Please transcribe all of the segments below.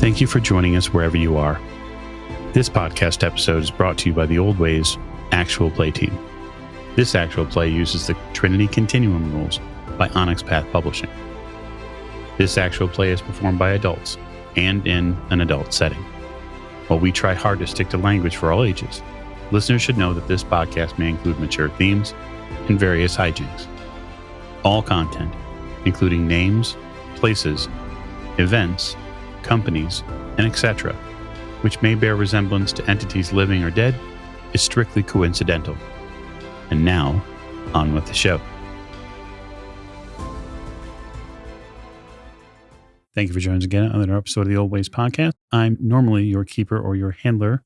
Thank you for joining us wherever you are. This podcast episode is brought to you by the Old Ways Actual Play team. This actual play uses the Trinity Continuum rules by Onyx Path Publishing. This actual play is performed by adults and in an adult setting. While we try hard to stick to language for all ages, listeners should know that this podcast may include mature themes and various hijinks. All content, including names, places, events, companies, and etc., which may bear resemblance to entities living or dead, is strictly coincidental. And now, on with the show. Thank you for joining us again on another episode of the Old Ways Podcast. I'm normally your keeper or your handler,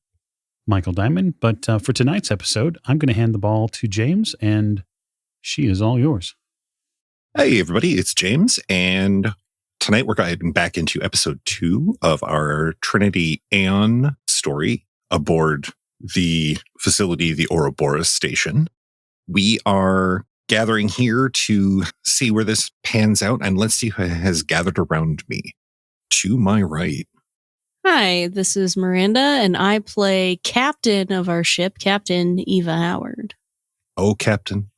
Michael Diamond, but for tonight's episode, I'm going to hand the ball to James, and she is all yours. Hey, everybody, it's James, and tonight we're diving back into episode 2 of our Trinity Aeon story aboard the facility, the Ouroboros station. We are gathering here to see where this pans out, and let's see who has gathered around me. To my right. Hi, this is Miranda, and I play captain of our ship, Captain Eva Howard. Oh, Captain.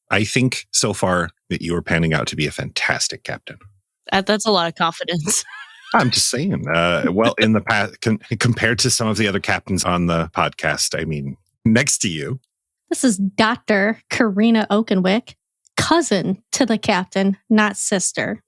I think so far that you are panning out to be a fantastic captain. That's a lot of confidence. I'm just saying. Well, in the past, compared to some of the other captains on the podcast, I mean, next to you. This is Dr. Karina Oakenwick, cousin to the captain, not sister,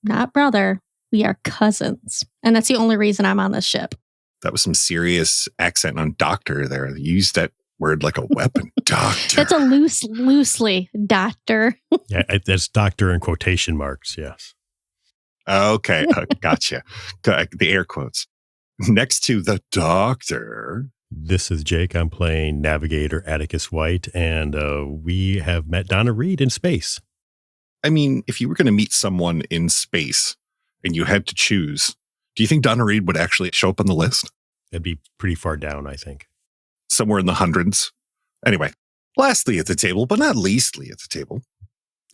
not brother. We are cousins. And that's the only reason I'm on this ship. That was some serious accent on doctor there. You used that word like a weapon. Doctor. It's a loosely doctor. Yeah, that's doctor in quotation marks, yes. Okay, gotcha. The air quotes. Next to the doctor. This is Jake. I'm playing Navigator Atticus White, and we have met Donna Reed in space. I mean, if you were going to meet someone in space and you had to choose, do you think Donna Reed would actually show up on the list? That'd be pretty far down, I think. Somewhere in the hundreds. Anyway, lastly at the table, but not leastly at the table.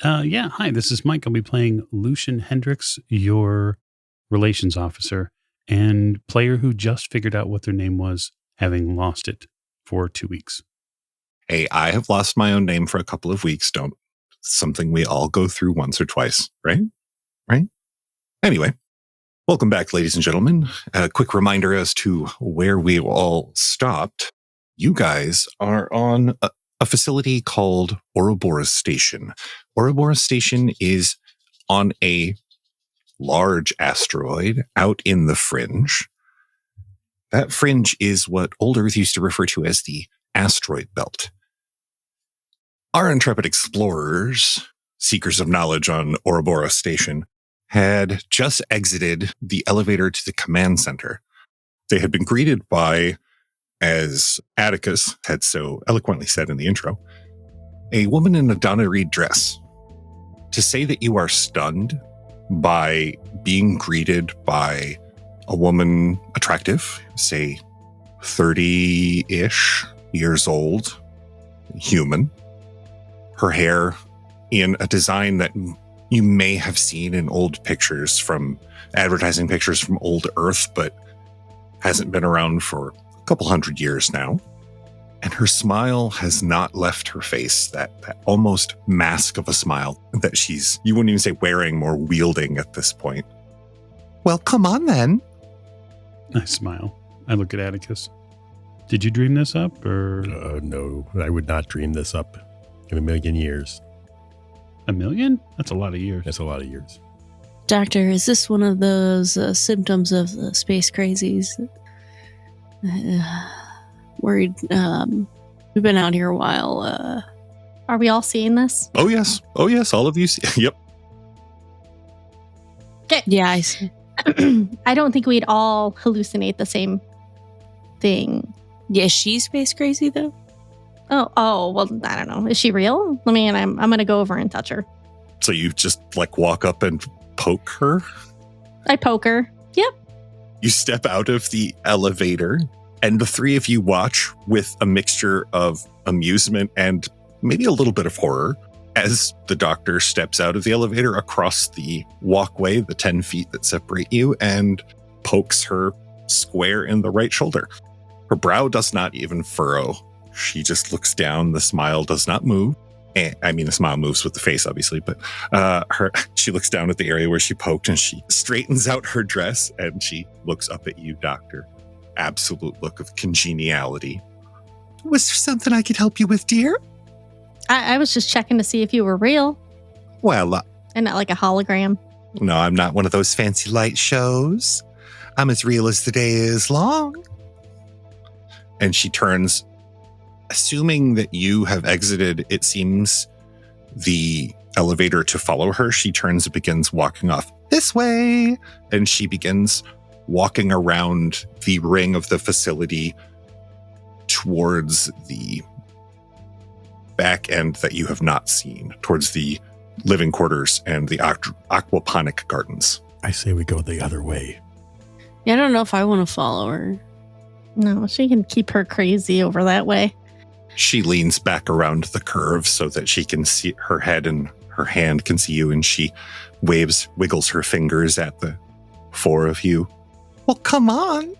Hi, this is Mike. I'll be playing Lucian Hendricks, your relations officer, and player who just figured out what their name was, having lost it for 2 weeks. Hey, I have lost my own name for a couple of weeks. Something we all go through once or twice, right? Right? Anyway, welcome back, ladies and gentlemen. A quick reminder as to where we all stopped. You guys are on a facility called Ouroboros Station. Ouroboros Station is on a large asteroid out in the fringe. That fringe is what Old Earth used to refer to as the asteroid belt. Our intrepid explorers, seekers of knowledge on Ouroboros Station, had just exited the elevator to the command center. They had been greeted by, as Atticus had so eloquently said in the intro, a woman in a Donna Reed dress. To say that you are stunned by being greeted by a woman attractive, say 30-ish years old, human, her hair in a design that you may have seen in old pictures from advertising pictures from Old Earth, but hasn't been around for a couple hundred years now. And her smile has not left her face, that almost mask of a smile that you wouldn't even say wearing, more wielding at this point. Well, come on then. I smile. I look at Atticus. Did you dream this up, or? No, I would not dream this up in a million years. A million? That's a lot of years. That's a lot of years. Doctor, is this one of those symptoms of the space crazies? Worried. We've been out here a while. Are we all seeing this? Oh, yes. All of you. Yep. Okay. Yeah, I see. I don't think we'd all hallucinate the same thing. Yeah, is she space crazy, though? Oh, well, I don't know. Is she real? I mean, I'm going to go over and touch her. So you just walk up and poke her? I poke her. Yep. You step out of the elevator, and the three of you watch with a mixture of amusement and maybe a little bit of horror as the doctor steps out of the elevator across the walkway, the 10 feet that separate you, and pokes her square in the right shoulder. Her brow does not even furrow. She just looks down. The smile does not move. The smile moves with the face, obviously, but she looks down at the area where she poked and she straightens out her dress and she looks up at you, Doctor. Absolute look of congeniality. Was there something I could help you with, dear? I was just checking to see if you were real Well, and not like a hologram. no, I'm not one of those fancy light shows. I'm as real as the day is long. And she turns, assuming that you have exited, it seems, the elevator to follow her. She turns and begins walking off this way. And she begins walking around the ring of the facility towards the back end that you have not seen, towards the living quarters and the aquaponic gardens. I say we go the other way. Yeah, I don't know if I want to follow her. No, she can keep her crazy over that way. She leans back around the curve so that she can see her head and her hand can see you, and she wiggles her fingers at the four of you. Well, come on.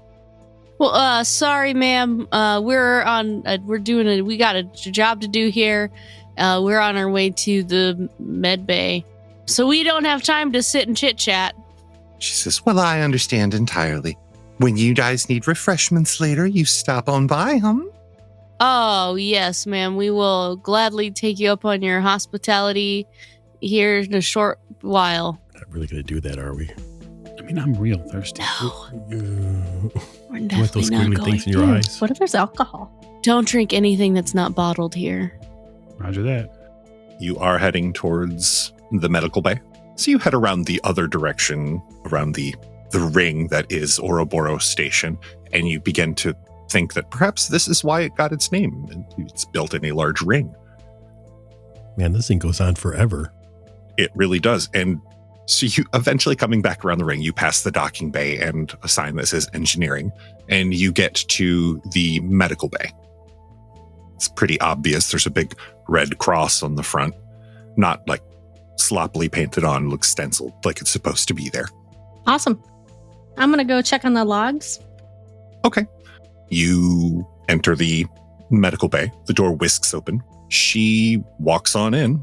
Well, sorry, ma'am. We got a job to do here. We're on our way to the med bay, so we don't have time to sit and chit chat. She says, well, I understand entirely. When you guys need refreshments later, you stop on by, huh? Oh, yes, ma'am. We will gladly take you up on your hospitality here in a short while. Not really going to do that, are we? I mean, I'm real thirsty. No, we're You want definitely those not squiggly going. things in your eyes? What if there's alcohol? Don't drink anything that's not bottled here. Roger that. You are heading towards the medical bay. So you head around the other direction, around the ring that is Ouroboros Station, and you begin to think that perhaps this is why it got its name. It's built in a large ring. Man, this thing goes on forever. It really does. And so you eventually coming back around the ring, you pass the docking bay and a sign that says engineering, and you get to the medical bay. It's pretty obvious. There's a big red cross on the front, not like sloppily painted on, looks stenciled like it's supposed to be there. Awesome. I'm going to go check on the logs. Okay. You enter the medical bay. The door whisks open. She walks on in.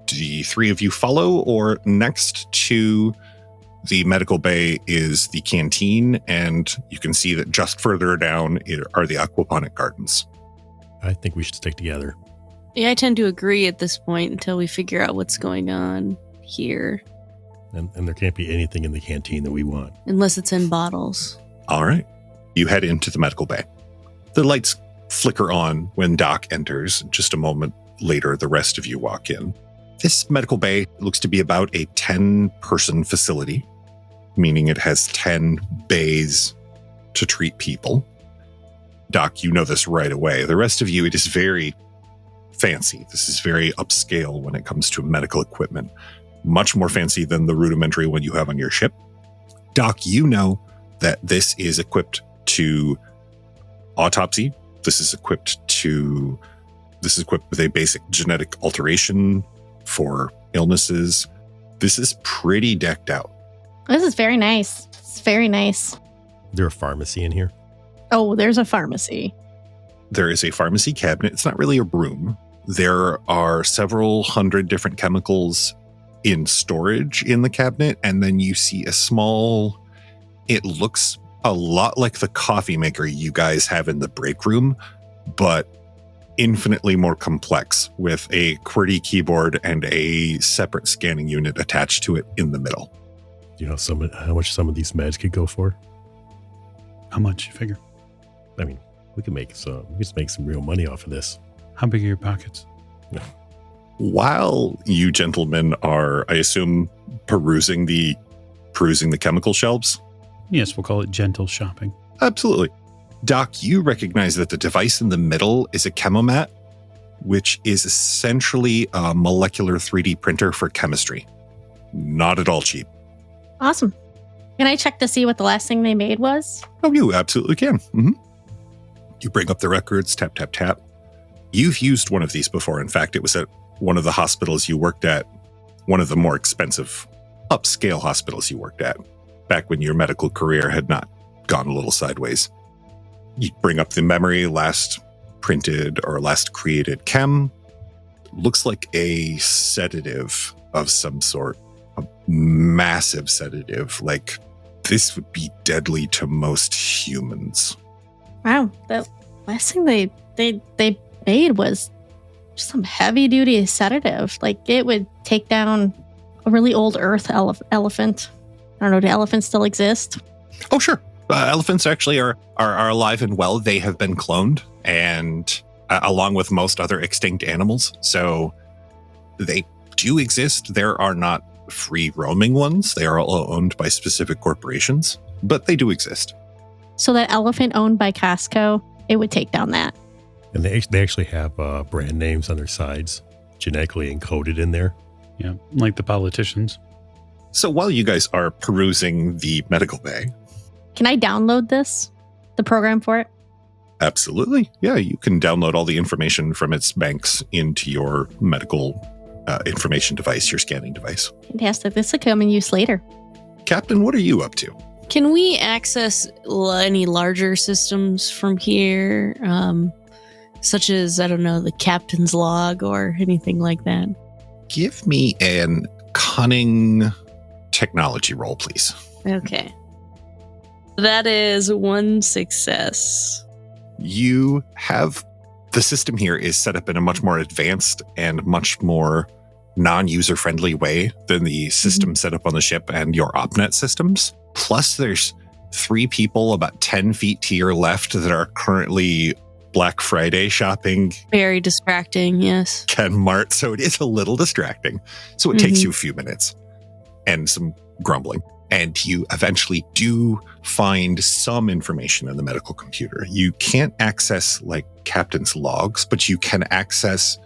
Do the three of you follow, or next to the medical bay is the canteen, and you can see that just further down are the aquaponic gardens. I think we should stick together. Yeah, I tend to agree at this point until we figure out what's going on here. And there can't be anything in the canteen that we want. Unless it's in bottles. All right. You head into the medical bay. The lights flicker on when Doc enters. Just a moment later, the rest of you walk in. This medical bay looks to be about a 10-person facility, meaning it has 10 bays to treat people. Doc, you know this right away. The rest of you, it is very fancy. This is very upscale when it comes to medical equipment. Much more fancy than the rudimentary one you have on your ship. Doc, you know that this is equipped to autopsy. This is equipped with a basic genetic alteration for illnesses. This is pretty decked out. This is very nice. It's very nice. Is there a pharmacy in here? Oh, there's a pharmacy. There is a pharmacy cabinet. It's not really a room. There are several hundred different chemicals in storage in the cabinet. And then you see it looks a lot like the coffee maker you guys have in the break room, but infinitely more complex with a QWERTY keyboard and a separate scanning unit attached to it in the middle. Do you know how much some of these meds could go for? How much you figure? I mean, we could make some real money off of this. How big are your pockets? While you gentlemen are, I assume, perusing the chemical shelves? Yes, we'll call it gentle shopping. Absolutely. Doc, you recognize that the device in the middle is a chemomat, which is essentially a molecular 3D printer for chemistry. Not at all cheap. Awesome. Can I check to see what the last thing they made was? Oh, you absolutely can. Mm-hmm. You bring up the records, tap, tap, tap. You've used one of these before. In fact, it was at one of the hospitals you worked at, one of the more expensive upscale hospitals you worked at. back when your medical career had not gone a little sideways. You bring up the memory, last printed or last created chem. Looks like a sedative of some sort, a massive sedative. Like, this would be deadly to most humans. Wow, the last thing they made was just some heavy duty sedative. Like, it would take down a really old Earth elephant. I don't know, do elephants still exist? Oh, sure. Elephants actually are alive and well. They have been cloned, and along with most other extinct animals. So they do exist. There are not free roaming ones. They are all owned by specific corporations, but they do exist. So that elephant owned by Costco, it would take down that. And they actually have brand names on their sides, genetically encoded in there. Yeah, like the politicians. So while you guys are perusing the medical bay, Can I download this? The program for it? absolutely. Yeah, you can download all the information from its banks into your medical information device, your scanning device. Fantastic. This will come in use later. Captain, what are you up to? Can we access any larger systems from here? Such as, I don't know, the captain's log or anything like that? Give me an cunning technology roll, please. Okay. That is 1 success. You have the system here is set up in a much more advanced and much more non-user friendly way than the system set up on the ship and your OpNet systems. Plus, there's 3 people about 10 feet to your left that are currently Black Friday shopping Very distracting, yes. Ken Mart, so it is a little distracting. So it takes you a few minutes and some grumbling. And you eventually do find some information in the medical computer. You can't access like captain's logs, but you can access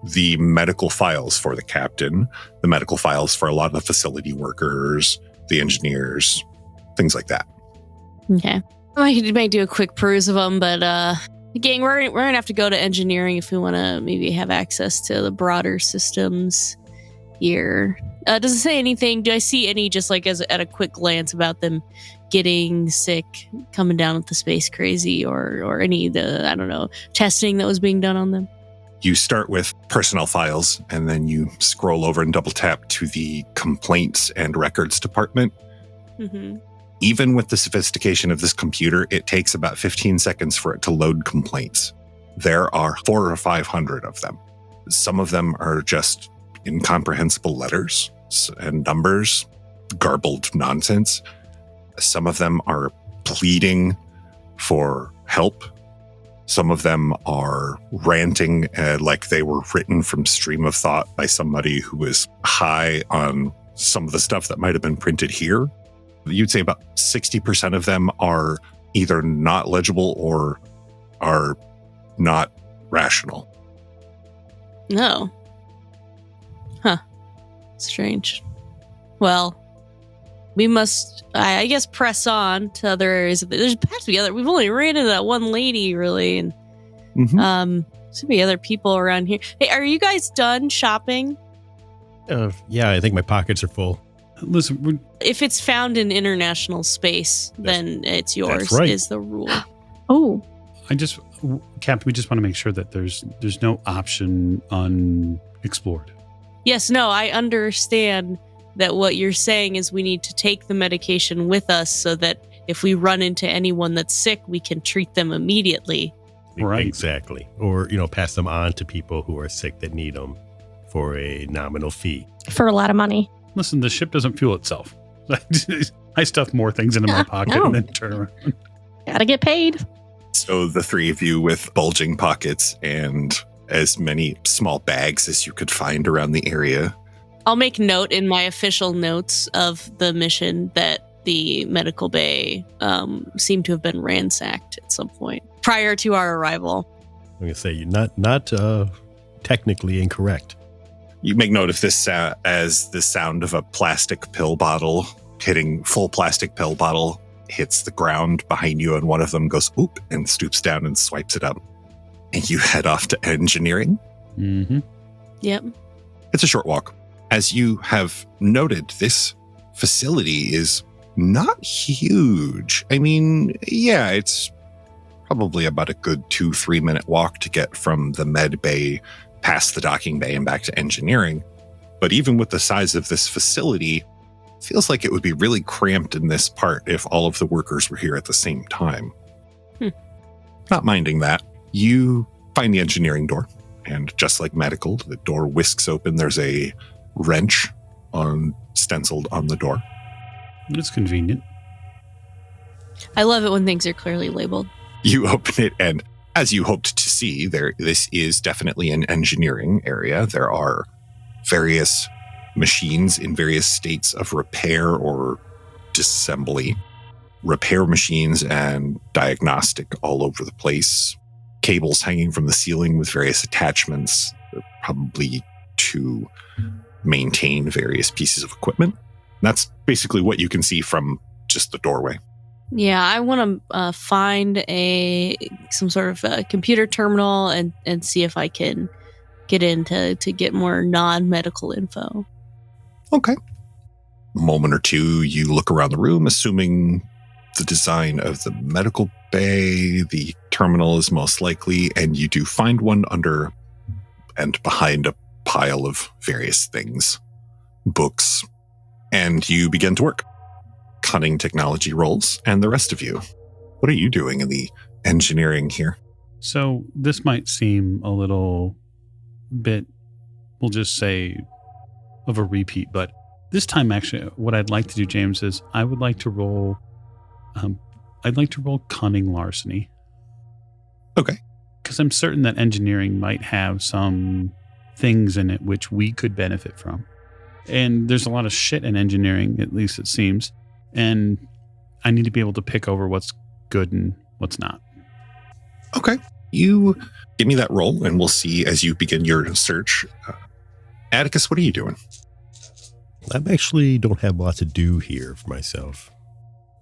the medical files for the captain, the medical files for a lot of the facility workers, the engineers, things like that. Okay. I might do a quick peruse of them, but gang, we're going to have to go to engineering if we want to maybe have access to the broader systems here. Does it say anything? Do I see any, just like as at a quick glance, about them getting sick, coming down with the space crazy, or any of the, I don't know, testing that was being done on them? You start with personnel files, and then you scroll over and double tap to the complaints and records department. Mm-hmm. Even with the sophistication of this computer, it takes about 15 seconds for it to load complaints. There are 400 or 500 of them. Some of them are just incomprehensible letters and numbers, garbled nonsense. Some of them are pleading for help. Some of them are ranting like they were written from stream of thought by somebody who was high on some of the stuff that might have been printed here. You'd say about 60% of them are either not legible or are not rational. No. Huh. Strange. Well, we must, I guess, press on to other areas. There's has to be other. We've only ran into that one lady, really, and there's to be other people around here. Hey, are you guys done shopping? Yeah, I think my pockets are full. Listen, If it's found in international space, then it's yours. That's right. Is the rule. Oh, Captain, we just want to make sure that there's no option unexplored. Yes. No. I understand that what you're saying is we need to take the medication with us so that if we run into anyone that's sick, we can treat them immediately. Right. Exactly. Or, pass them on to people who are sick that need them for a nominal fee. for a lot of money. Listen, the ship doesn't fuel itself. I stuff more things into my pocket No. and then turn around. Gotta get paid. So the 3 of you with bulging pockets and as many small bags as you could find around the area. I'll make note in my official notes of the mission that the medical bay seemed to have been ransacked at some point prior to our arrival. I'm going to say you're not technically incorrect. You make note of this as the sound of a plastic pill bottle full plastic pill bottle hits the ground behind you, and one of them goes oop and stoops down and swipes it up. And you head off to engineering. Mm-hmm. Yep. It's a short walk. As you have noted, this facility is not huge. I mean, yeah, it's probably about a good 2-3 minute walk to get from the med bay past the docking bay and back to engineering. But even with the size of this facility, it feels like it would be really cramped in this part if all of the workers were here at the same time. Not minding that, you find the engineering door, and just like medical, the door whisks open. There's a wrench stenciled on the door. It's convenient. I love it when things are clearly labeled. You open it, and as you hoped to see, this is definitely an engineering area. There are various machines in various states of repair or disassembly. Repair machines and diagnostic all over the place. Cables hanging from the ceiling with various attachments, probably to maintain various pieces of equipment. That's basically what you can see from just the doorway. Yeah, I want to find some sort of computer terminal and see if I can get in to get more non-medical info. Okay. A moment or two, you look around the room, assuming the design of the medical bay, the terminal is most likely, and you do find one under and behind a pile of various things, books, and you begin to work. Cunning technology rolls, and the rest of you. What are you doing in the engineering here? So this might seem a little bit, we'll just say, of a repeat, but this time actually what I'd like to do, James, is I would like to roll cunning larceny. Okay. Because I'm certain that engineering might have some things in it which we could benefit from. And there's a lot of shit in engineering, at least it seems. And I need to be able to pick over what's good and what's not. Okay. You give me that roll, and we'll see as you begin your search. Atticus, what are you doing? I actually don't have a lot to do here for myself.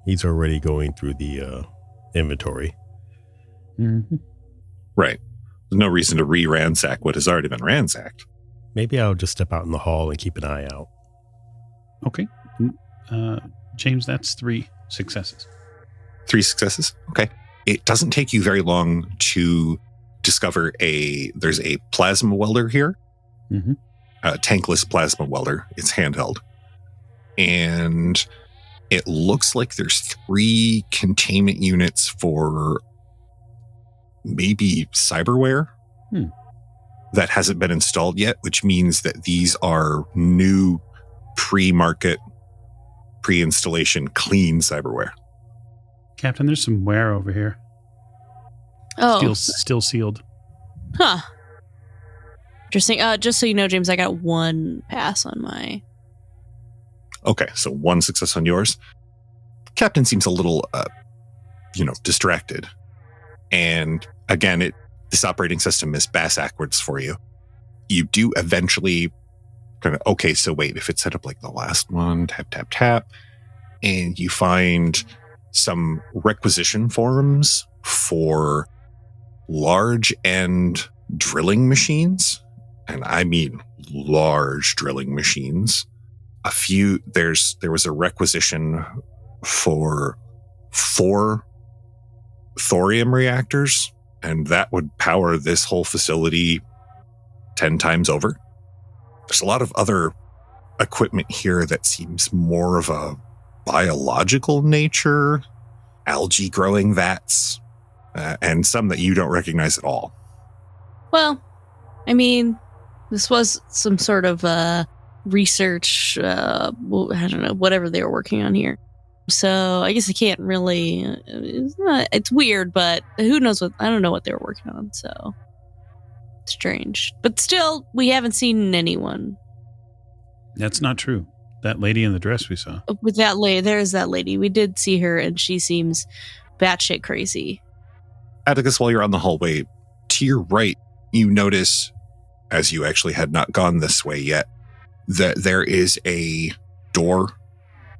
He's already going through the inventory. Mm-hmm. Right. There's no reason to re-ransack what has already been ransacked. Maybe I'll just step out in the hall and keep an eye out. Okay. James, that's 3 successes. 3 successes? Okay. It doesn't take you very long to discover there's a plasma welder here. Mm-hmm. A tankless plasma welder. It's handheld. And it looks like there's 3 containment units for maybe cyberware that hasn't been installed yet, which means that these are new pre-market, pre-installation clean cyberware. Captain, there's some ware over here. Oh. Still sealed. Huh. Interesting. Just so you know, James, I got 1 pass on my... Okay, so 1 success on yours. Captain seems a little, distracted. And again, this operating system is bass-ackwards for you. You do eventually kind of, okay, so wait, if it's set up like the last one, tap, tap, tap, and you find some requisition forms for large end drilling machines. And I mean large drilling machines. There was a requisition for 4 thorium reactors, and that would power this whole facility 10 times over. There's a lot of other equipment here that seems more of a biological nature, algae growing vats, and some that you don't recognize at all. Well, I mean, this was some sort of research, I don't know, whatever they were working on here. So I guess I can't really, it's weird, but who knows I don't know what they were working on, so strange. But still, we haven't seen anyone. That's not true. That lady in the dress we saw. With that lady, there's that lady. We did see her, and she seems batshit crazy. Atticus, while you're on the hallway, to your right, you notice, as you actually had not gone this way yet, that there is a door,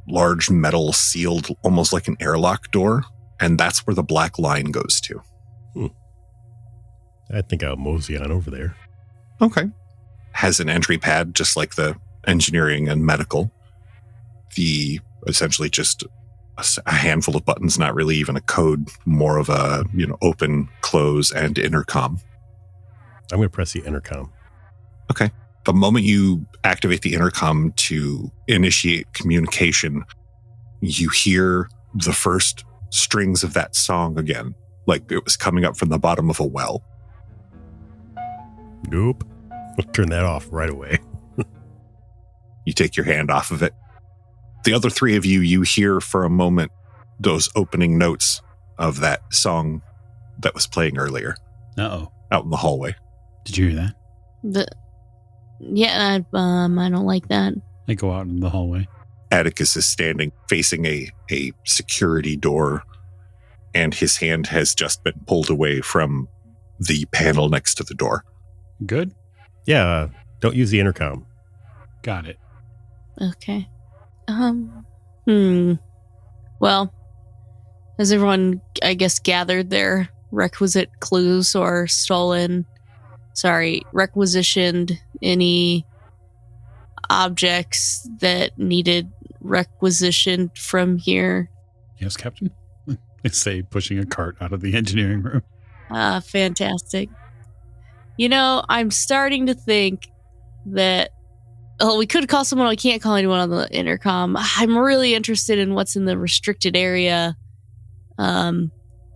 large metal sealed, almost like an airlock door, and that's where the black line goes to. I think I'll mosey on over there. Okay. Has an entry pad, just like the engineering and medical. The essentially just a handful of buttons, not really even a code, more of a, open, close, and intercom. I'm going to press the intercom. Okay. The moment you activate the intercom to initiate communication, you hear the first strings of that song again, like it was coming up from the bottom of a well. Nope. I'll turn that off right away. You take your hand off of it. The other three of you hear for a moment those opening notes of that song that was playing earlier. Uh-oh. Out in the hallway. Did you hear that? I don't like that. I go out in the hallway. Atticus is standing facing a security door, and his hand has just been pulled away from the panel next to the door. Good? Yeah, don't use the intercom. Got it. Okay. Well, has everyone, I guess, gathered their requisite clues or requisitioned any objects that needed requisitioned from here? Yes, Captain. I say, pushing a cart out of the engineering room. Fantastic. I'm starting to think that we could call someone. We can't call anyone on the intercom. I'm really interested in what's in the restricted area,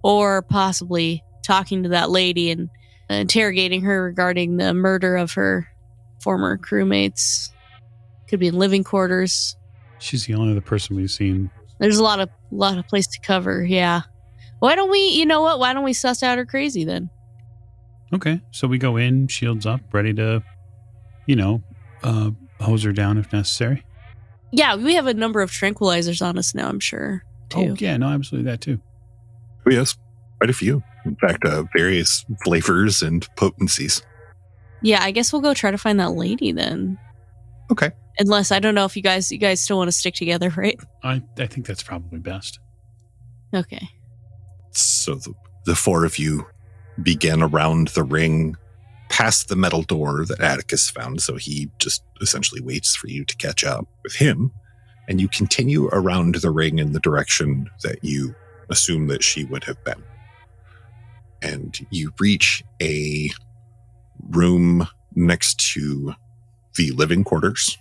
or possibly talking to that lady and interrogating her regarding the murder of her former crewmates. Could be in living quarters. She's the only other person we've seen. There's a lot of place to cover. Yeah. Why don't we? Why don't we suss out her crazy then? Okay, so we go in, shields up, ready to, hose her down if necessary. Yeah, we have a number of tranquilizers on us now, I'm sure, too. Oh, yeah, no, absolutely that too. Oh, yes, quite a few. In fact, various flavors and potencies. Yeah, I guess we'll go try to find that lady then. Okay. Unless, I don't know if you guys still want to stick together, right? I think that's probably best. Okay. So the four of you begin around the ring, past the metal door that Atticus found, so he just essentially waits for you to catch up with him, and you continue around the ring in the direction that you assume that she would have been. And you reach a room next to the living quarters.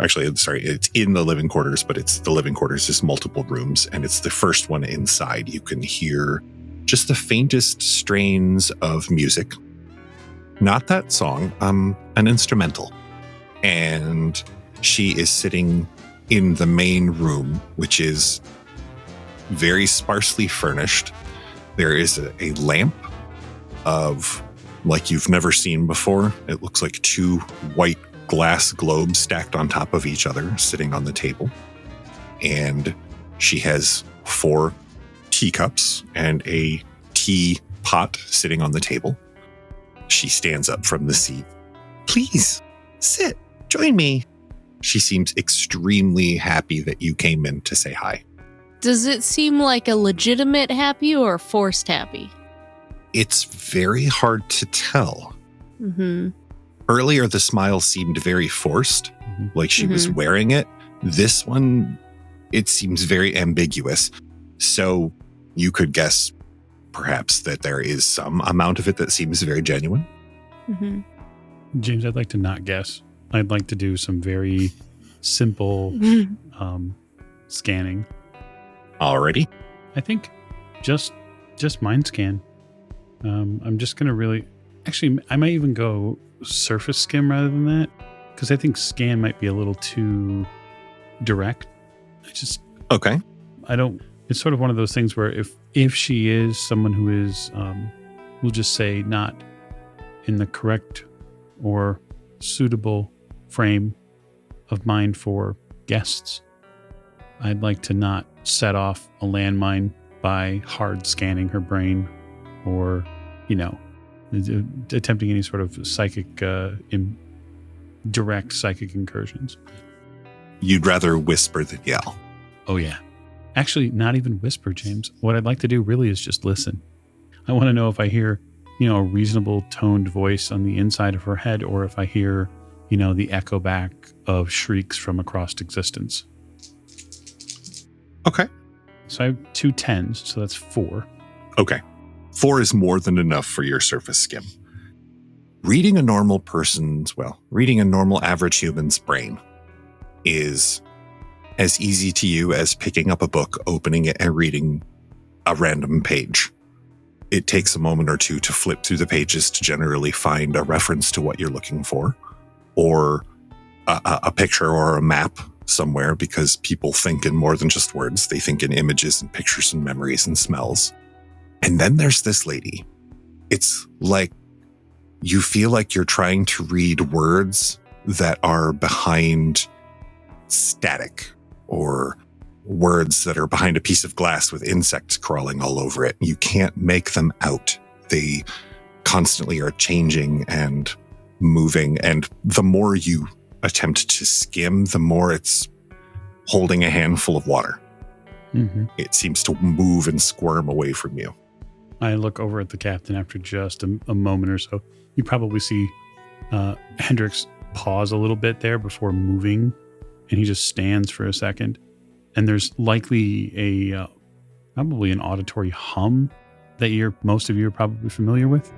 Actually, sorry, it's in the living quarters, but it's the living quarters is multiple rooms, and it's the first one inside. You can hear just the faintest strains of music. Not that song, an instrumental. And she is sitting in the main room, which is very sparsely furnished. There is a lamp of, like you've never seen before. It looks like two white glass globes stacked on top of each other, sitting on the table. And she has 4 teacups and a tea pot sitting on the table. She stands up from the seat. Please, sit, join me. She seems extremely happy that you came in to say hi. Does it seem like a legitimate happy or a forced happy? It's very hard to tell. Mm-hmm. Earlier, the smile seemed very forced, like she was wearing it. This one, it seems very ambiguous. So you could guess perhaps that there is some amount of it that seems very genuine. Mm-hmm. James, I'd like to not guess. I'd like to do some very simple scanning. Already? I think just mind scan. I'm just going to really... Actually, I might even go surface skim rather than that, because I think scan might be a little too direct. Okay. It's sort of one of those things where if she is someone who is, we'll just say, not in the correct or suitable frame of mind for guests, I'd like to not set off a landmine by hard scanning her brain or, attempting any sort of psychic, direct psychic incursions. You'd rather whisper than yell. Oh, yeah. Actually, not even whisper, James. What I'd like to do really is just listen. I want to know if I hear, a reasonable toned voice on the inside of her head, or if I hear, the echo back of shrieks from across existence. Okay. So I have 2 10s, so that's 4. Okay. 4 is more than enough for your surface skim. Reading a normal average human's brain is as easy to you as picking up a book, opening it, and reading a random page. It takes a moment or two to flip through the pages to generally find a reference to what you're looking for, or a picture or a map somewhere, because people think in more than just words. They think in images and pictures and memories and smells. And then there's this lady. It's like you feel like you're trying to read words that are behind static, or words that are behind a piece of glass with insects crawling all over it. You can't make them out. They constantly are changing and moving. And the more you attempt to skim, the more it's holding a handful of water. Mm-hmm. It seems to move and squirm away from you. I look over at the captain after just a moment or so. You probably see Hendrix pause a little bit there before moving, and he just stands for a second. And there's likely probably an auditory hum that most of you are probably familiar with.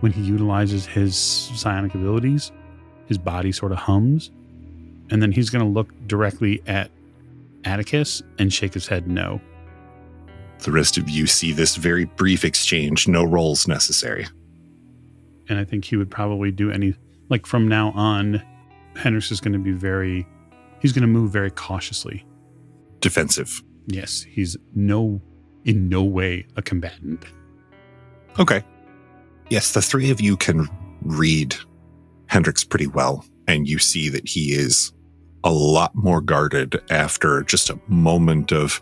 When he utilizes his psionic abilities, his body sort of hums. And then he's going to look directly at Atticus and shake his head no. The rest of you see this very brief exchange, no rolls necessary. And I think he would probably do from now on, Hendrix is going to be he's going to move very cautiously. Defensive. Yes, he's in no way a combatant. Okay. Yes, the three of you can read Hendrix pretty well, and you see that he is a lot more guarded after just a moment of,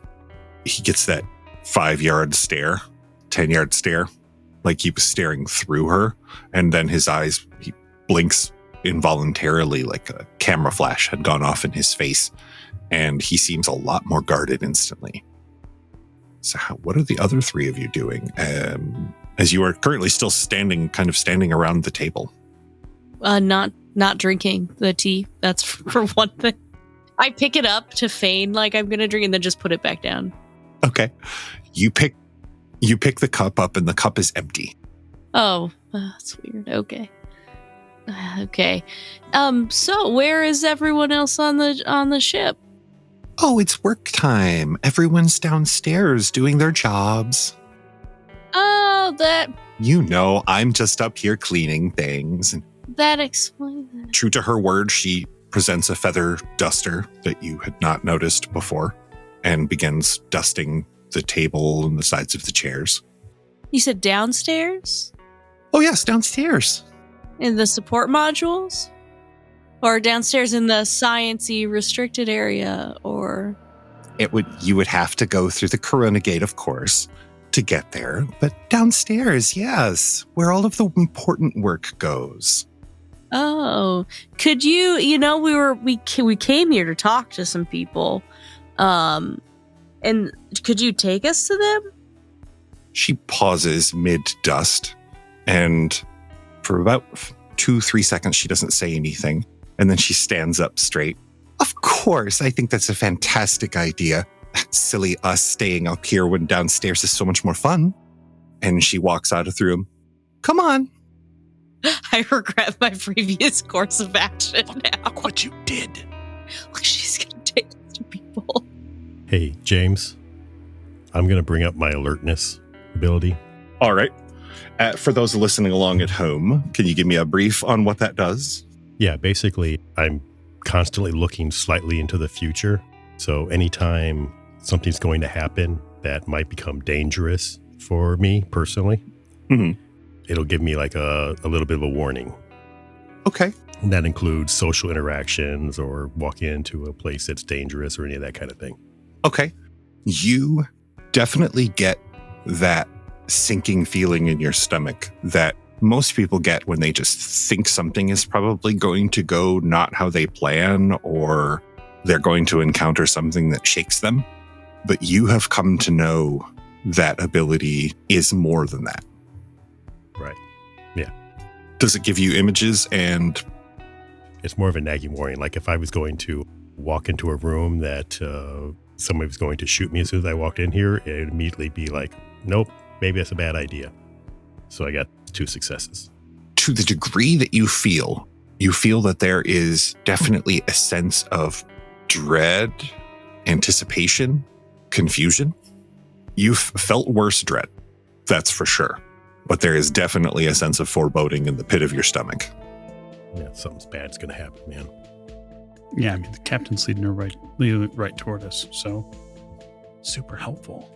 he gets that 5-yard stare, 10-yard stare, like he was staring through her, and then his eyes, he blinks involuntarily like a camera flash had gone off in his face, and he seems a lot more guarded instantly. So what are the other three of you doing as you are currently still standing around the table? Not drinking the tea. That's for one thing. I pick it up to feign like I'm going to drink and then just put it back down. Okay. You pick the cup up and the cup is empty. Oh, that's weird. Okay. Okay. So where is everyone else on the ship? Oh, it's work time. Everyone's downstairs doing their jobs. Oh, I'm just up here cleaning things. That explains it. True to her word, she presents a feather duster that you had not noticed before and begins dusting the table and the sides of the chairs. You said downstairs? Oh, yes, downstairs. In the support modules? Or downstairs in the science-y restricted area, or... You would have to go through the Corona Gate, of course, to get there. But downstairs, yes, where all of the important work goes. Oh, could you, we came here to talk to some people. And could you take us to them? She pauses mid-dust, and for about 2-3 seconds, she doesn't say anything. And then she stands up straight. Of course, I think that's a fantastic idea. Silly us staying up here when downstairs is so much more fun. And she walks out of the room. Come on. I regret my previous course of action now. Look what you did. Look, she's going to take us to people. Hey, James, I'm going to bring up my alertness ability. All right. For those listening along at home, can you give me a brief on what that does? Yeah, basically, I'm constantly looking slightly into the future. So anytime something's going to happen that might become dangerous for me personally, it'll give me like a little bit of a warning. Okay. And that includes social interactions or walking into a place that's dangerous or any of that kind of thing. Okay. You definitely get that sinking feeling in your stomach that most people get when they just think something is probably going to go not how they plan, or they're going to encounter something that shakes them. But you have come to know that ability is more than that. Right. Yeah. Does it give you images? And it's more of a nagging warning. Like if I was going to walk into a room that somebody was going to shoot me as soon as I walked in here, it'd immediately be like, nope, maybe that's a bad idea. So I got 2 successes. To the degree that you feel that there is definitely a sense of dread, anticipation, confusion. You've felt worse dread, that's for sure. But there is definitely a sense of foreboding in the pit of your stomach. Yeah, something's bad's going to happen, man. Yeah, I mean, the captain's leading her right toward us, so super helpful.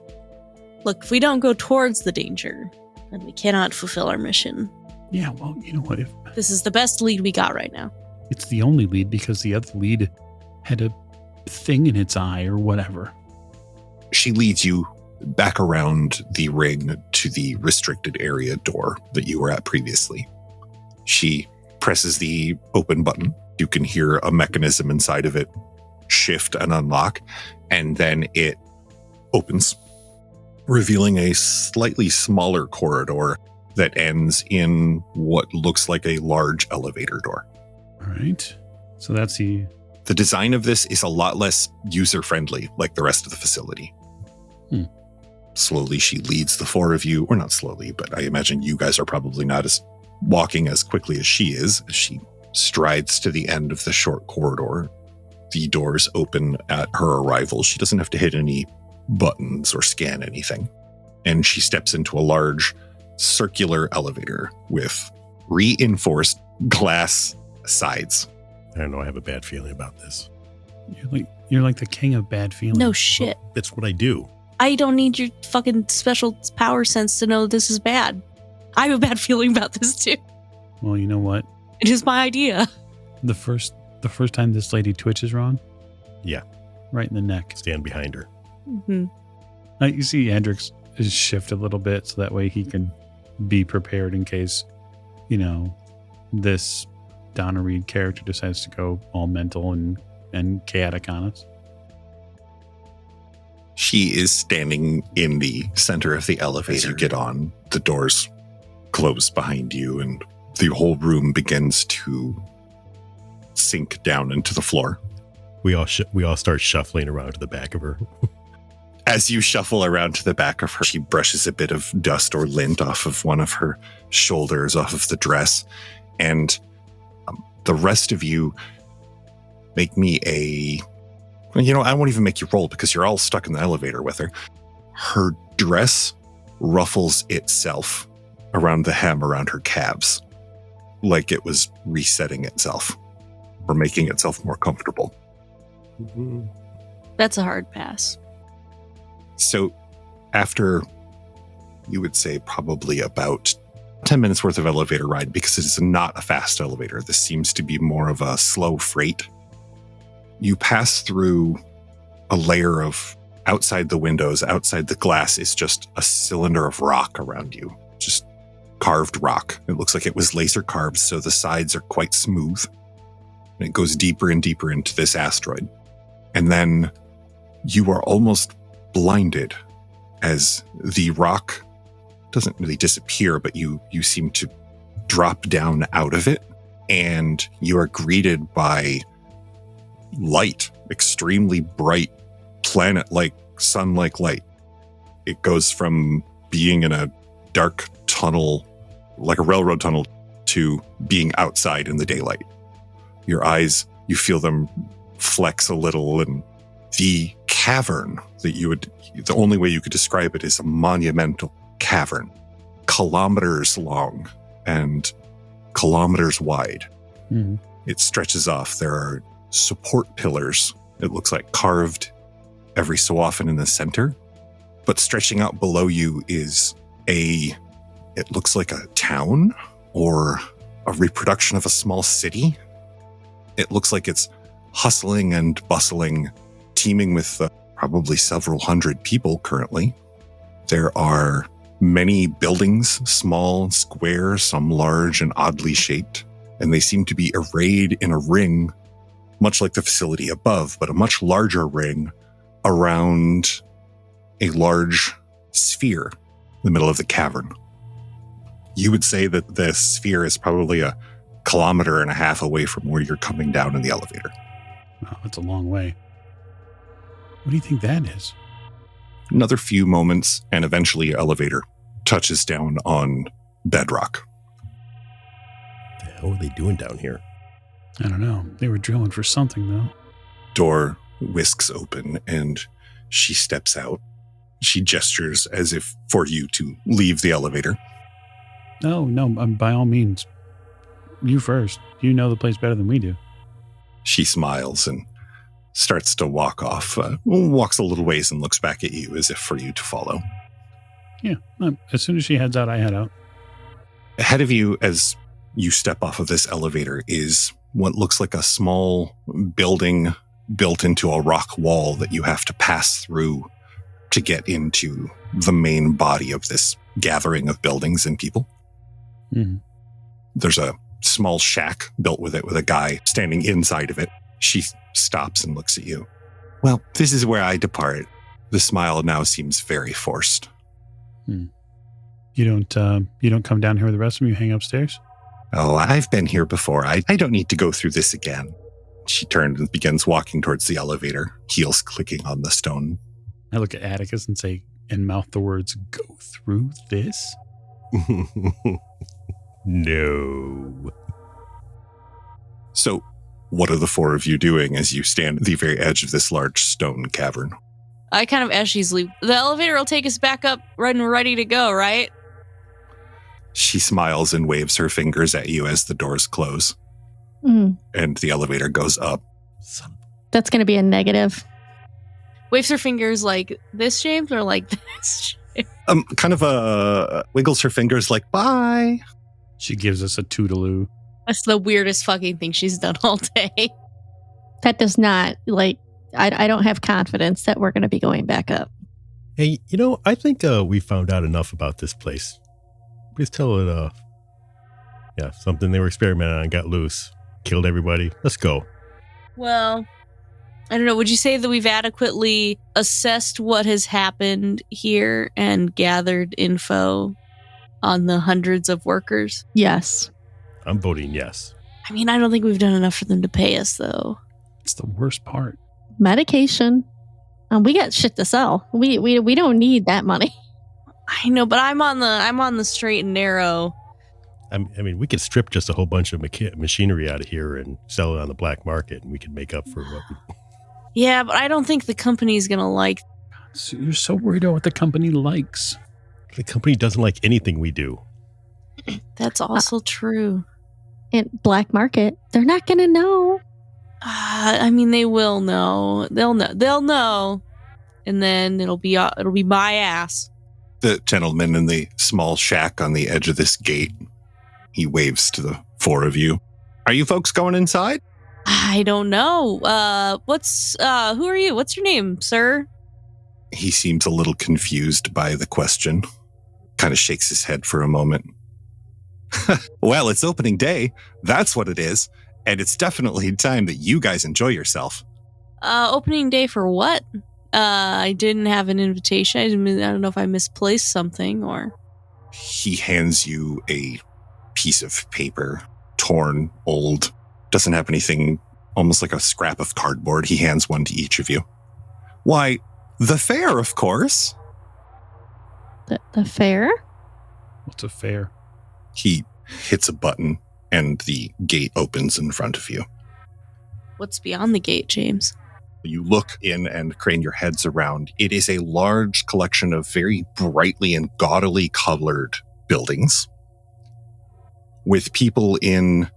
Look, if we don't go towards the danger, then we cannot fulfill our mission. Yeah, well, you know what? If This is the best lead we got right now. it's the only lead because the other lead had a thing in its eye or whatever. She leads you back around the ring to the restricted area door that you were at previously. She presses the open button. You can hear a mechanism inside of it shift and unlock, and then it opens, revealing a slightly smaller corridor that ends in what looks like a large elevator door. All right. So that's the... The design of this is a lot less user-friendly, like the rest of the facility. Slowly, she leads the 4 of you, or not slowly, but I imagine you guys are probably not as walking as quickly as she is. As she strides to the end of the short corridor, the doors open at her arrival. She doesn't have to hit any buttons or scan anything. And she steps into a large circular elevator with reinforced glass sides. I don't know, I have a bad feeling about this. You're like the king of bad feelings. No shit. That's what I do. I don't need your fucking special power sense to know this is bad. I have a bad feeling about this too. Well, you know what? It is my idea. The first time this lady twitches wrong? Yeah. Right in the neck. Stand behind her. Mm-hmm. You see Hendrix shift a little bit so that way he can be prepared in case, this Donna Reed character decides to go all mental and chaotic on us. She is standing in the center of the elevator. As you get on, the doors close behind you and the whole room begins to sink down into the floor. We all start shuffling around to the back of her. As you shuffle around to the back of her, she brushes a bit of dust or lint off of one of her shoulders, off of the dress. And the rest of you make me I won't even make you roll because you're all stuck in the elevator with her. Her dress ruffles itself around the hem around her calves, like it was resetting itself or making itself more comfortable. Mm-hmm. That's a hard pass. So after, you would say, probably about 10 minutes worth of elevator ride, because it is not a fast elevator, this seems to be more of a slow freight. You pass through a layer of, outside the windows, outside the glass is just a cylinder of rock around you, just carved rock. It looks like it was laser carved, so the sides are quite smooth. And it goes deeper and deeper into this asteroid. And then you are almost blinded as the rock doesn't really disappear, but you seem to drop down out of it, and you are greeted by light, extremely bright, planet-like, sun-like light. It goes from being in a dark tunnel, like a railroad tunnel, to being outside in the daylight. Your eyes, you feel them flex a little, and the cavern the only way you could describe it is a monumental cavern, kilometers long and kilometers wide. Mm-hmm. It stretches off. There are support pillars, it looks like, carved every so often in the center. But stretching out below you is it looks like a town or a reproduction of a small city. It looks like it's hustling and bustling, teeming with probably several hundred people currently. There are many buildings, small, square, some large and oddly shaped, and they seem to be arrayed in a ring, much like the facility above, but a much larger ring around a large sphere in the middle of the cavern. You would say that the sphere is probably 1.5 kilometers away from where you're coming down in the elevator. Wow, that's a long way. What do you think that is? Another few moments, and eventually your elevator touches down on bedrock. What the hell are they doing down here? I don't know. They were drilling for something, though. Door whisks open, and she steps out. She gestures as if for you to leave the elevator. No, by all means. You first. You know the place better than we do. She smiles and starts to walk off, walks a little ways and looks back at you as if for you to follow. Yeah. As soon as she heads out, I head out. Ahead of you, as you step off of this elevator, is what looks like a small building built into a rock wall that you have to pass through to get into the main body of this gathering of buildings and people. Mm-hmm. There's a small shack built with it, with a guy standing inside of it. She stops and looks at you. Well, this is where I depart. The smile now seems very forced. You don't come down here with the rest of them? You hang upstairs? Oh, I've been here before. I don't need to go through this again. She turns and begins walking towards the elevator, heels clicking on the stone. I look at Atticus and mouth the words, "Go through this?" No. So, what are the four of you doing as you stand at the very edge of this large stone cavern? I kind of, as she's leaving, the elevator will take us back up right and ready to go, right? She smiles and waves her fingers at you as the doors close. And the elevator goes up. That's going to be a negative. Waves her fingers like this, James, or like this? Kind of wiggles her fingers like, bye. She gives us a toodaloo. That's the weirdest fucking thing she's done all day. That does not, I don't have confidence that we're going to be going back up. Hey, I think we found out enough about this place. Please tell it, something they were experimenting on got loose. Killed everybody. Let's go. Well, I don't know. Would you say that we've adequately assessed what has happened here and gathered info on the hundreds of workers? Yes. I'm voting yes. I mean, I don't think we've done enough for them to pay us, though. It's the worst part. Medication. We got shit to sell. We don't need that money. I know, but I'm on the straight and narrow. I mean, we could strip just a whole bunch of machinery out of here and sell it on the black market, and we could make up for what we... Yeah, but I don't think the company's going to like... So you're so worried about what the company likes. The company doesn't like anything we do. That's also true. And black market, they're not going to know. I mean, they will know. They'll know. And then it'll be my ass. The gentleman in the small shack on the edge of this gate, he waves to the four of you. Are you folks going inside? I don't know. Who are you? What's your name, sir? He seems a little confused by the question. Kind of shakes his head for a moment. Well, it's opening day. That's what it is. And it's definitely time that you guys enjoy yourself. Opening day for what? I didn't have an invitation. I don't know if I misplaced something or... He hands you a piece of paper, torn, old, doesn't have anything, almost like a scrap of cardboard. He hands one to each of you. Why, the fair, of course. The fair? What's a fair? He hits a button and the gate opens in front of you. What's beyond the gate, James? You look in and crane your heads around. It is a large collection of very brightly and gaudily colored buildings with people in...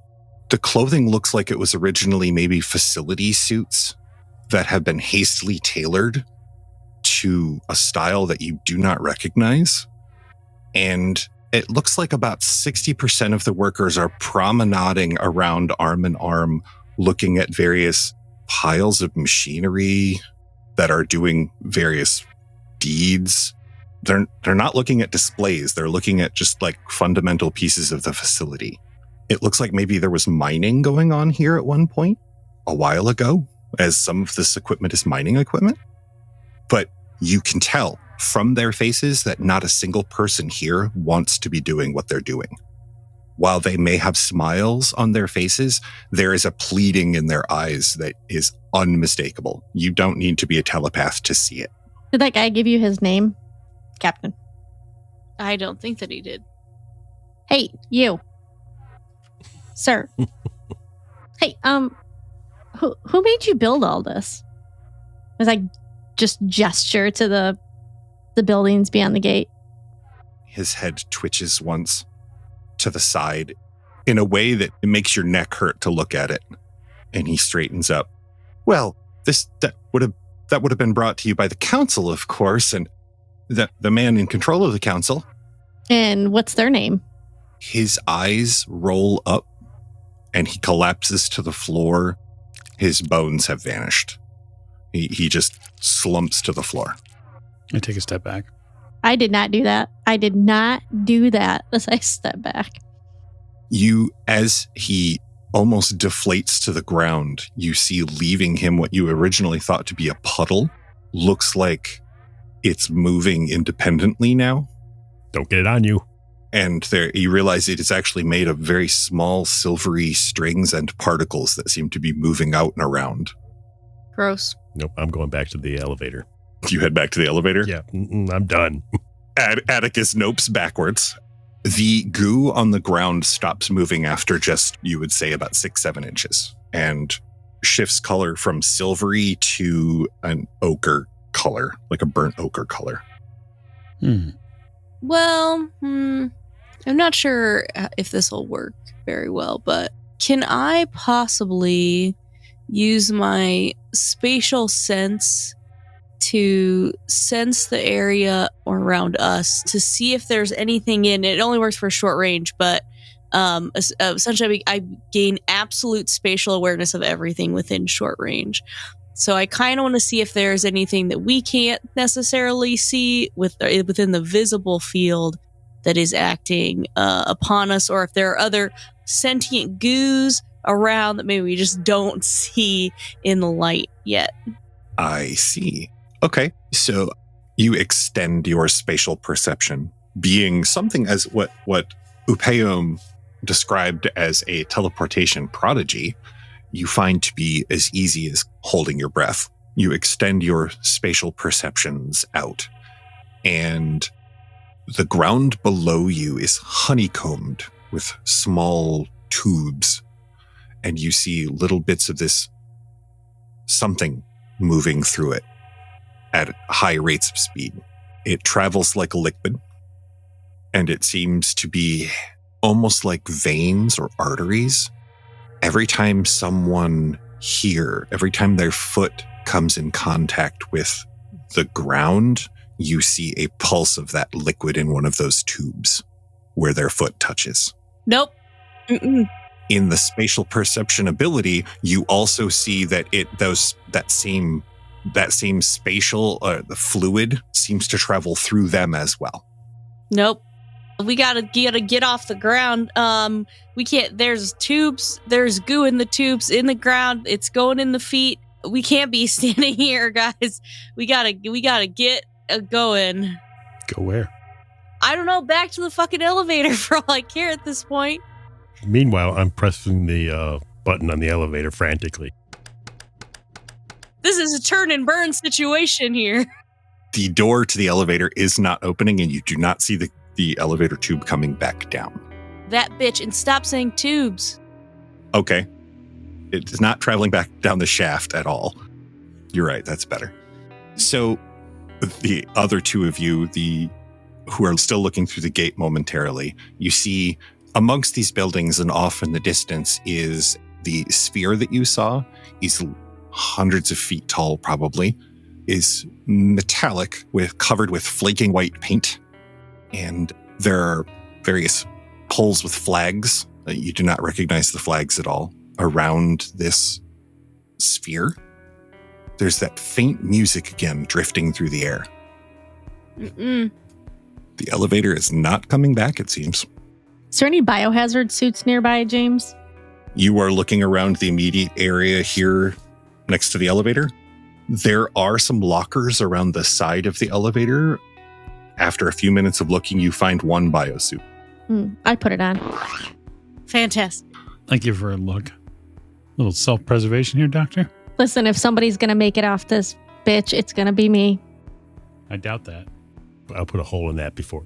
The clothing looks like it was originally maybe facility suits that have been hastily tailored to a style that you do not recognize. And it looks like about 60% of the workers are promenading around arm in arm, looking at various piles of machinery that are doing various deeds. They're not looking at displays. They're looking at just like fundamental pieces of the facility. It looks like maybe there was mining going on here at one point a while ago, as some of this equipment is mining equipment. But you can tell from their faces that not a single person here wants to be doing what they're doing. while they may have smiles on their faces, there is a pleading in their eyes that is unmistakable. You don't need to be a telepath to see it. Did that guy give you his name, Captain? I don't think that he did. Hey, you. Sir. Hey, who made you build all this? Was I just gesture to the buildings beyond the gate? His head twitches once to the side in a way that it makes your neck hurt to look at it. And he straightens up. Well, that would have been brought to you by the council, of course, and the man in control of the council. And what's their name? His eyes roll up and he collapses to the floor. His bones have vanished. He just slumps to the floor. I take a step back. I did not do that. I did not do that as I step back. You, as he almost deflates to the ground, you see leaving him what you originally thought to be a puddle. Looks like it's moving independently now. Don't get it on you. And there, you realize it is actually made of very small silvery strings and particles that seem to be moving out and around. Gross. Nope, I'm going back to the elevator. You head back to the elevator? Yeah, I'm done. Atticus nopes backwards. The goo on the ground stops moving after just, you would say, about 6-7 inches, and shifts color from silvery to an ochre color, like a burnt ochre color. Well, I'm not sure if this will work very well, but can I possibly use my spatial sense to sense the area around us to see if there's anything in it? It only works for short range, but essentially I gain absolute spatial awareness of everything within short range. So I kind of want to see if there's anything that we can't necessarily see within the visible field that is acting upon us, or if there are other sentient goos around that maybe we just don't see in the light yet. I see. Okay, so you extend your spatial perception, being something as what Upeum described as a teleportation prodigy, you find to be as easy as holding your breath. You extend your spatial perceptions out, and the ground below you is honeycombed with small tubes, and you see little bits of this something moving through it at high rates of speed. It travels like a liquid, and it seems to be almost like veins or arteries. Every time every time their foot comes in contact with the ground, you see a pulse of that liquid in one of those tubes where their foot touches. Nope. Mm-mm. In the spatial perception ability, you also see that that same spatial the fluid seems to travel through them as well. Nope. We gotta get off the ground. We can't. There's tubes. There's goo in the tubes in the ground. It's going in the feet. We can't be standing here, guys. We gotta get going. Go where? I don't know. Back to the fucking elevator for all I care at this point. Meanwhile, I'm pressing the button on the elevator frantically. This is a turn and burn situation here. The door to the elevator is not opening, and you do not see the elevator tube coming back down. That bitch, and stop saying tubes. Okay. It is not traveling back down the shaft at all. You're right, that's better. So the other two of you, who are still looking through the gate momentarily, you see amongst these buildings and off in the distance is the sphere that you saw. Is hundreds of feet tall, probably, is metallic, covered with flaking white paint. And there are various poles with flags. You do not recognize the flags at all around this sphere. There's that faint music again drifting through the air. Mm-mm. The elevator is not coming back, it seems. Is there any biohazard suits nearby, James? You are looking around the immediate area here next to the elevator. There are some lockers around the side of the elevator. After a few minutes of looking, you find one biosuit. I put it on. Fantastic. I give her a look. A little self-preservation here, Doctor. Listen, if somebody's going to make it off this bitch, it's going to be me. I doubt that. I'll put a hole in that before.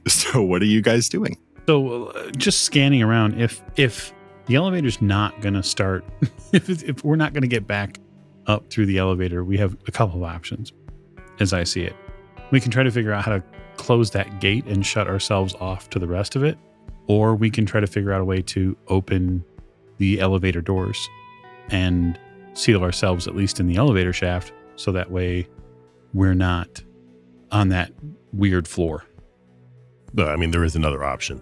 So what are you guys doing? So just scanning around, if the elevator's not going to start, if we're not going to get back up through the elevator, we have a couple of options, as I see it. We can try to figure out how to close that gate and shut ourselves off to the rest of it, or we can try to figure out a way to open the elevator doors and seal ourselves, at least in the elevator shaft, so that way we're not on that weird floor. But I mean, there is another option.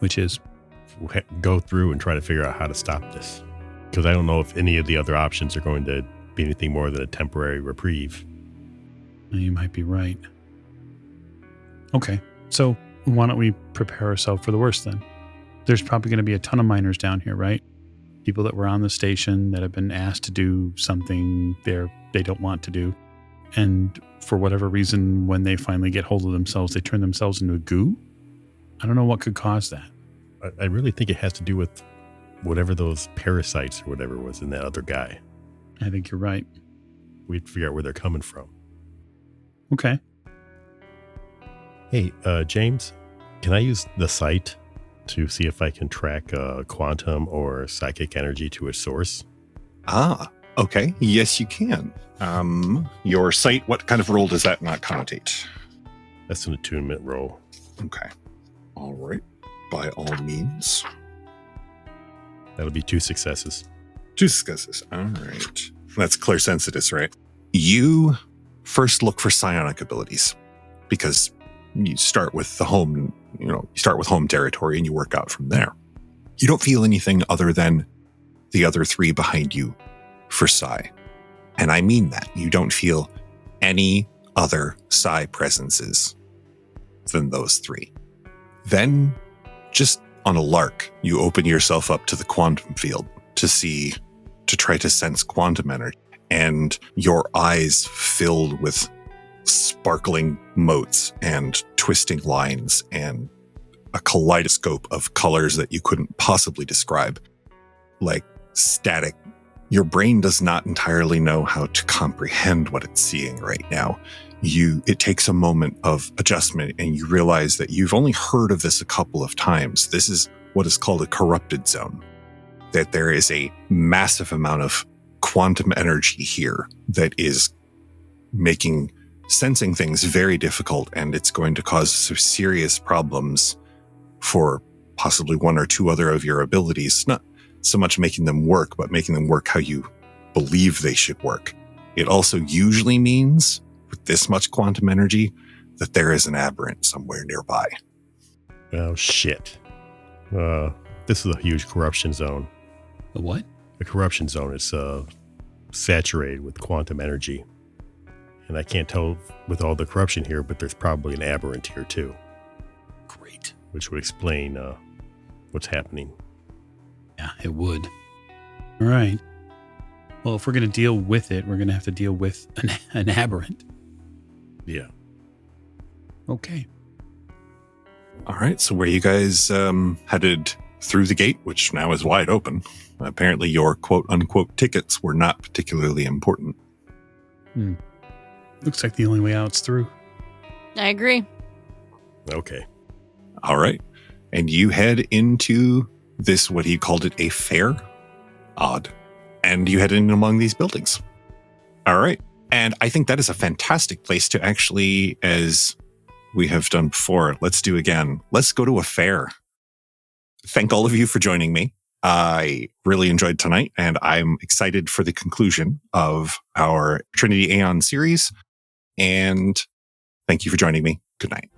Which is? Go through and try to figure out how to stop this. Because I don't know if any of the other options are going to be anything more than a temporary reprieve. You might be right. Okay, so why don't we prepare ourselves for the worst then? There's probably going to be a ton of miners down here, right? People that were on the station that have been asked to do something they don't want to do. And for whatever reason, when they finally get hold of themselves, they turn themselves into a goo? I don't know what could cause that. I really think it has to do with whatever those parasites or whatever was in that other guy. I think you're right. We'd figure out where they're coming from. Okay. Hey, James, can I use the site to see if I can track quantum or psychic energy to its source? Okay. Yes, you can. Your site, what kind of roll does that not connotate? That's an attunement roll. Okay. All right. By all means. That'll be 2 successes. 2 successes. All right. That's clairsentience, right? You first look for psionic abilities because you start with the home, you start with home territory and you work out from there. You don't feel anything other than the other 3 behind you for psi. And I mean that. You don't feel any other psi presences than those 3. Then, just on a lark, you open yourself up to the quantum field to try to sense quantum energy. And your eyes filled with sparkling motes and twisting lines and a kaleidoscope of colors that you couldn't possibly describe. Like static. Your brain does not entirely know how to comprehend what it's seeing right now. It takes a moment of adjustment and you realize that you've only heard of this a couple of times. This is what is called a corrupted zone. That there is a massive amount of quantum energy here that is making sensing things very difficult, and it's going to cause some serious problems for possibly 1 or 2 other of your abilities. Not so much making them work, but making them work how you believe they should work. It also usually means, with this much quantum energy, that there is an aberrant somewhere nearby. Oh, shit. This is a huge corruption zone. A what? A corruption zone is saturated with quantum energy. And I can't tell with all the corruption here, but there's probably an aberrant here too. Great. Which would explain what's happening. Yeah, it would. All right. Well, if we're going to deal with it, we're going to have to deal with an aberrant. Yeah. Okay. All right. So where you guys headed through the gate, which now is wide open. Apparently your quote unquote tickets were not particularly important. Looks like the only way out's through. I agree. Okay. All right. And you head into this, what he called it, a fair. Odd. And you head in among these buildings. All right. And I think that is a fantastic place to actually, as we have done before, let's do again. Let's go to a fair. Thank all of you for joining me. I really enjoyed tonight, and I'm excited for the conclusion of our Trinity Aeon series. And thank you for joining me. Good night.